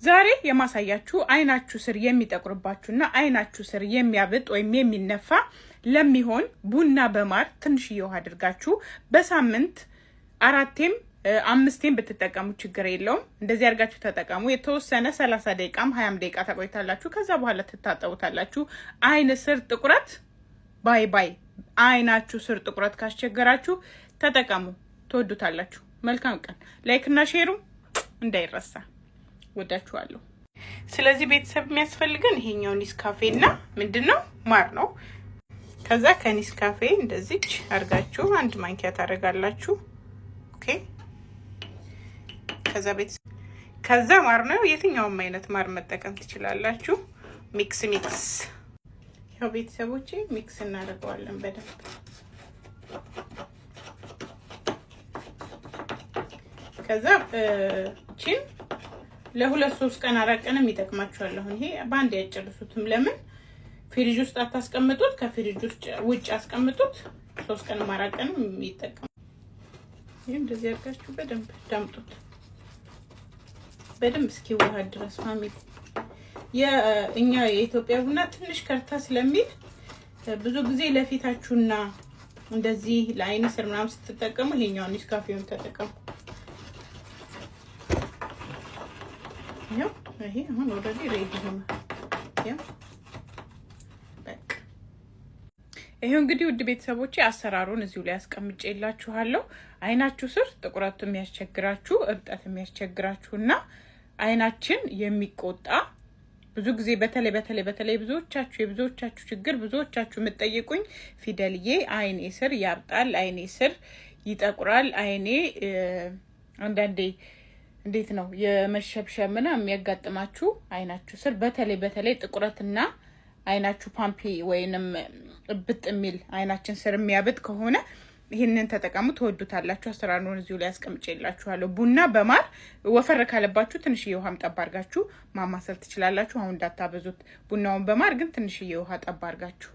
ዛሬ የማሳያችሁ አይናችሁ ስር የሚጠቁርባችሁና አይናችሁ ስር የሚያብጥ ወይም የሚነፋ ለሚሆን ቡና በማር ትንሽዬ ውሃ አድርጋችሁ በሳምንት 4ቴም 5ቴም ብትጠቀሙ ችግር የለውም። እንደዚህ አድርጋችሁ ተጠቀሙ። የተወሰነ 30 ደቂቃም 20 ደቂቃ ተቆይታላችሁ። ከዛ በኋላ ትታጠቡታላችሁ። አይን ስር ጥቁረት ባይ ባይ። አይናችሁ ስር ጥቁረት ካስቸገራችሁ ተጠቀሙ፣ ትወዱታላችሁ። መልካም ቀን። ላይክ እና ሼሩ እንዳይረሳ። ወዳችኋለሁ። ስለዚህ ቤተሰብ የሚያስፈልገን ይሄኛው ኒስካፌ እና ምንድነው ማር ነው። ከዛ ከኒስካፌ እንደዚህ አርጋችሁ 1 ማንኪያ ታረጋላችሁ። ኦኬ። ከዛ ማር ነው። የትኛውም አይነት ማር መጠቀም ትችላላችሁ። ሚክስ ያው ቤተሰቦቼ ሚክስ እናደርገዋለን በደንብ። ከዛ ቺን ለ2-3 ቀን 4 ቀንም ይጠቅማችኋል። አሁን ይሄ ባንድ ያጨርሱትም። ለምን ፍሪጅ ውስጥ አታስቀምጡት፣ ከፍሪጅ ውጭ አስቀምጡት። 3 ቀን 4 ቀንም ይጠቀሙ። ይሄ እንደዚህ አድርጋችሁ በደንብ ዳምጡት፣ በደንብ እስኪዋሃድ ድረስ ፋሚሊ። የኛ የኢትዮጵያ ቡና ትንሽ ከርታ ስለሚል ብዙ ጊዜ ለፊታችሁና እንደዚህ ለአይን ስር ምናምን ስትጠቀሙ ይሄኛው ኒስካፌውን ተጠቀሙ። ይሄ አሁን ኦልሬዲ ሬዲ ነው። በቃ ይሄው እንግዲህ ውድ ቤተሰቦቼ አሰራሩን እዚሁ ላይ አስቀምጬላችኋለሁ። አይናችሁ ስር ጥቁረት የሚያስቸግራችሁ፣ እብጠት የሚያስቸግራችሁና አይናችን የሚቆጣ ብዙ ጊዜ በተለይ ብዙዎቻችሁ ችግር ብዙዎቻችሁ የምትጠይቁኝ ፊደልዬ አይኔ ስር ያብጣል፣ አይኔ ስር ይጠቁራል፣ አይኔ አንዳንዴ እንዴት ነው የመሸብሸብና የሚያጋጥማችሁ አይናችሁ ስር በተለይ ጥቁረትና አይናችሁ ፓምፒ ወይንም እብጥ የሚል አይናችን ስር የሚያብጥ ከሆነ ይሄንን ተጠቀሙ፣ ትወዱታላችሁ። አሰራሩን እዚሁ ላይ አስቀምጬላችኋለሁ። ቡና በማር ወፈር ካለባችሁ ትንሽዬ ውሃም ጠብ አድርጋችሁ ማማሰል ትችላላችሁ። አሁን እንዳታበዙት። ቡናውን በማር ግን ትንሽዬ ውሃ ጠብ አድርጋችሁ